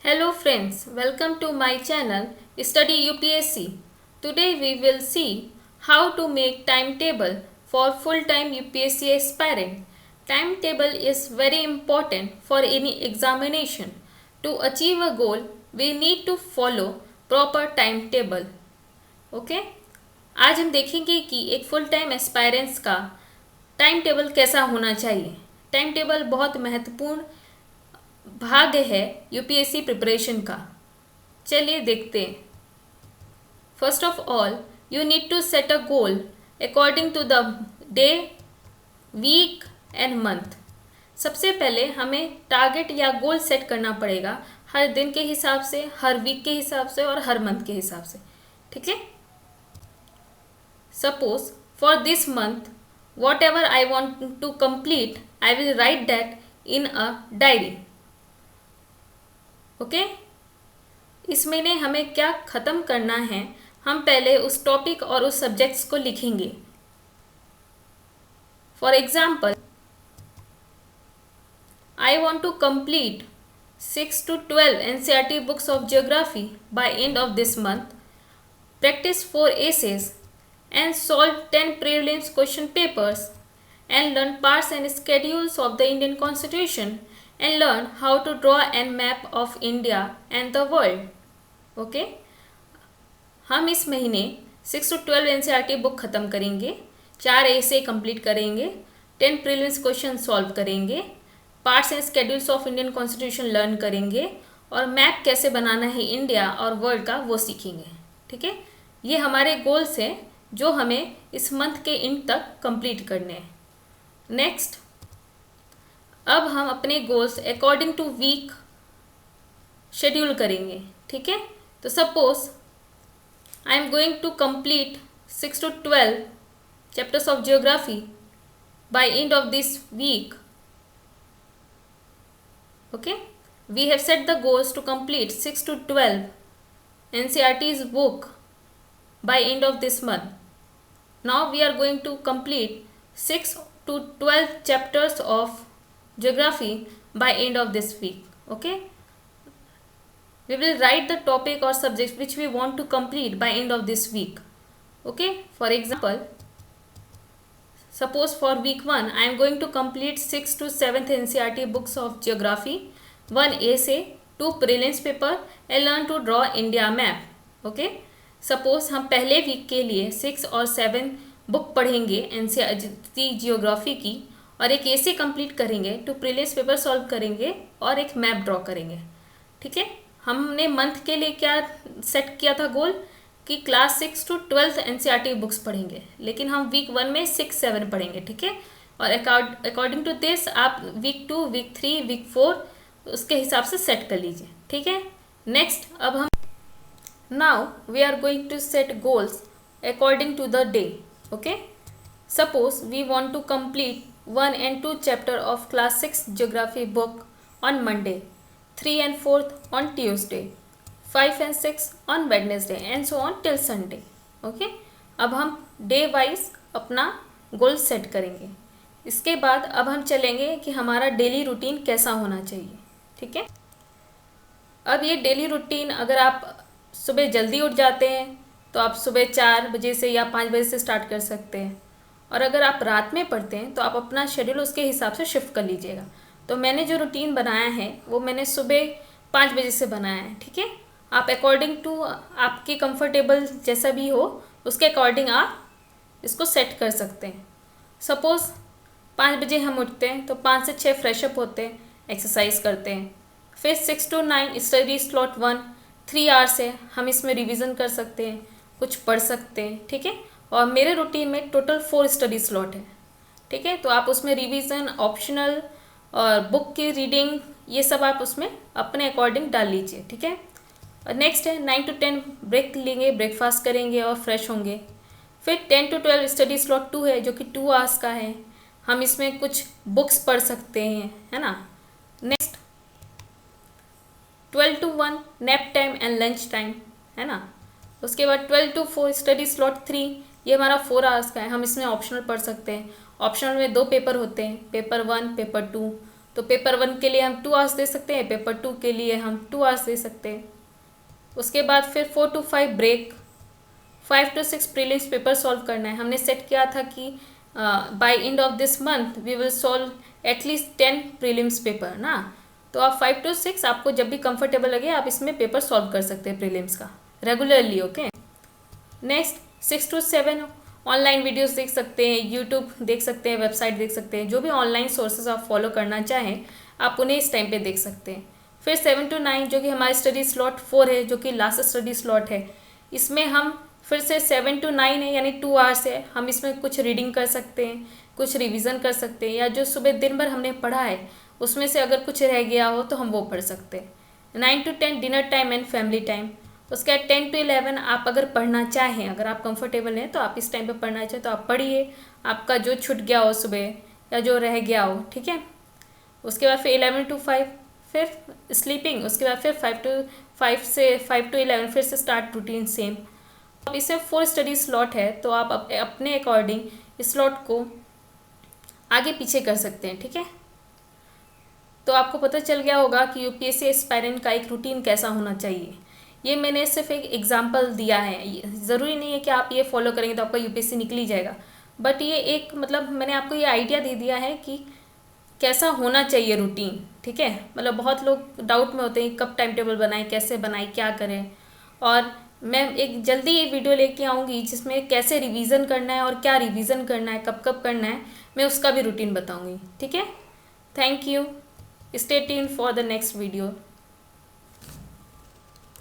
Hello friends, welcome to my channel Study UPSC. Today we will see how to make timetable for full-time UPSC aspirant. Timetable is very important for any examination. To achieve a goal, we need to follow proper timetable. Okay? आज हम देखेंगे कि एक full time aspirants का time table कैसा होना चाहिए। Time table बहुत महत्वपूर्ण भाग है यूपीएससी प्रिपरेशन का। चलिए देखते हैं। First of all you need to set a goal according to the day, week and month. सबसे पहले हमें टारगेट या गोल सेट करना पड़ेगा हर दिन के हिसाब से, हर वीक के हिसाब से और हर मंथ के हिसाब से। ठीक है। Suppose for this month whatever I want to complete I will write that in a diary. Okay. इस महीने हमें क्या ख़त्म करना है, हम पहले उस टॉपिक और उस सब्जेक्ट्स को लिखेंगे। For example I want to complete 6 to 12 NCERT books of geography by end of this month, practice 4 essays and solve 10 prelims question papers and learn parts and schedules of the Indian Constitution and learn how to draw a map of India and the world. Okay? हम इस महीने 6 to 12 NCERT book ख़त्म करेंगे, 4 essay complete करेंगे, 10 prelims question solve करेंगे, parts and schedules of Indian constitution learn करेंगे और map कैसे बनाना है इंडिया और वर्ल्ड का वो सीखेंगे। ठीक है। ये हमारे गोल्स हैं जो हमें इस मंथ के एंड तक कंप्लीट करने हैं। नेक्स्ट, अब हम अपने goals according to week schedule करेंगे। ठीक है। तो suppose I am going to complete 6 to 12 chapters of geography by end of this week. Okay, we have set the goals to complete 6 to 12 NCERT's book by end of this month. Now we are going to complete 6 to 12 chapters of geography by end of this week. Okay, we will write the topic or subject which we want to complete by end of this week. Okay, for example, suppose for week 1 I am going to complete 6 to 7th NCERT books of geography, 1 essay, 2 prelims paper and learn to draw India map. Okay, suppose हम पहले week के लिए 6 और 7 book पढ़ेंगे NCERT geography की और एक ऐसे कंप्लीट करेंगे, 2 प्रीलिम्स पेपर सॉल्व करेंगे और एक मैप ड्रॉ करेंगे। ठीक है। हमने मंथ के लिए क्या सेट किया था गोल कि क्लास 6 to 12 एनसीईआरटी बुक्स पढ़ेंगे, लेकिन हम वीक 1 में 6, 7 पढ़ेंगे। ठीक है। और अकॉर्डिंग टू दिस आप वीक 2, वीक 3, वीक 4 उसके हिसाब से सेट कर लीजिए। ठीक है। नेक्स्ट, अब हम now we are going to set goals according to the day. Okay, suppose we want to complete 1 and 2 chapter of class 6 geography book on Monday, 3 and 4th on Tuesday, 5 and 6 on Wednesday and so on till Sunday. Okay, अब हम day wise अपना goal set करेंगे। इसके बाद अब हम चलेंगे कि हमारा डेली रूटीन कैसा होना चाहिए। ठीक है। अब ये डेली रूटीन अगर आप सुबह जल्दी उठ जाते हैं तो आप सुबह 4 बजे से या 5 बजे से स्टार्ट कर सकते हैं, और अगर आप रात में पढ़ते हैं तो आप अपना शेड्यूल उसके हिसाब से शिफ्ट कर लीजिएगा। तो मैंने जो रूटीन बनाया है वो मैंने सुबह 5 बजे से बनाया है। ठीक है। आप अकॉर्डिंग टू आपके कंफर्टेबल जैसा भी हो उसके अकॉर्डिंग आप इसको सेट कर सकते हैं। सपोज़ 5 बजे हम उठते हैं तो 5 से 6 फ्रेशअप होते हैं, एक्सरसाइज करते हैं, फिर 6 to 9 स्टडी स्लॉट 1, 3 आवर्स है, हम इसमें रिवीजन कर सकते हैं, कुछ पढ़ सकते हैं। ठीक है। और मेरे रूटीन में टोटल 4 स्टडी स्लॉट है। ठीक है। तो आप उसमें रिवीजन, ऑप्शनल और बुक की रीडिंग ये सब आप उसमें अपने अकॉर्डिंग डाल लीजिए। ठीक है। और नेक्स्ट है 9 to 10 ब्रेक लेंगे, ब्रेकफास्ट करेंगे और फ्रेश होंगे। फिर 10 to 12 स्टडी स्लॉट 2 है जो कि 2 आवर्स का है, हम इसमें कुछ बुक्स पढ़ सकते हैं, है ना। Next 12 to 1 nap time and lunch time, है ना। उसके बाद 12 to 4 स्टडी स्लॉट 3, ये हमारा 4 आवर्स का है, हम इसमें ऑप्शनल पढ़ सकते हैं। ऑप्शनल में 2 पेपर होते हैं, पेपर 1, पेपर 2। तो पेपर 1 के लिए हम 2 आवर्स दे सकते हैं, पेपर 2 के लिए हम 2 आवर्स दे सकते हैं। उसके बाद फिर 4 to 5 break, 5 to 6 prelims paper solve करना है। हमने सेट किया था कि by end of this month we will solve at least 10 prelims paper ना। तो आप 5 to 6 आपको जब भी कंफर्टेबल लगे आप इसमें पेपर सॉल्व कर सकते हैं प्रीलिम्स का regularly. Okay, next 6 to 7 online videos देख सकते हैं, यूट्यूब देख सकते हैं, वेबसाइट देख सकते हैं, जो भी ऑनलाइन सोर्सेज आप फॉलो करना चाहें आप उन्हें इस टाइम पे देख सकते हैं। फिर 7 to 9 जो कि हमारी स्टडी स्लॉट 4 है, जो कि लास्ट स्टडी स्लॉट है, इसमें हम फिर से 7 to 9 है यानी 2 आवर्स है, हम इसमें कुछ रीडिंग कर सकते हैं, कुछ रिवीजन कर सकते हैं, या जो सुबह दिन भर हमने पढ़ा है उसमें से अगर कुछ रह गया हो तो हम वो पढ़ सकते हैं। 9 to 10 dinner time and family time. उसके बाद 10 to 11 आप अगर पढ़ना चाहें, अगर आप कंफर्टेबल हैं तो आप इस टाइम पे पढ़ना चाहें तो आप पढ़िए, आपका जो छूट गया हो सुबह या जो रह गया हो, ठीक है। उसके बाद फिर 11 to 5 फिर स्लीपिंग। उसके बाद फिर 5 से 5 to 11 फिर से स्टार्ट रूटीन सेम। अब इसे 4 स्टडी स्लॉट है तो आप अपने अकॉर्डिंग इस स्लॉट को आगे पीछे कर सकते हैं, ठीक है। तो आपको पता चल गया होगा कि यूपीएससी एस्पायरेंट का एक रूटीन कैसा होना चाहिए। ये मैंने सिर्फ एक एग्जांपल दिया है, ज़रूरी नहीं है कि आप ये फॉलो करेंगे तो आपका यूपीएससी निकल ही जाएगा, बट ये एक मतलब मैंने आपको ये आइडिया दे दिया है कि कैसा होना चाहिए रूटीन, ठीक है। मतलब बहुत लोग डाउट में होते हैं कब टाइम टेबल बनाएं, कैसे बनाएं, क्या करें। और मैं एक जल्दी ये वीडियो लेके आऊँगी जिसमें कैसे रिवीजन करना है और क्या रिवीजन करना है, कब कब करना है, मैं उसका भी रूटीन बताऊँगी, ठीक है। Thank you, stay tuned for the next video.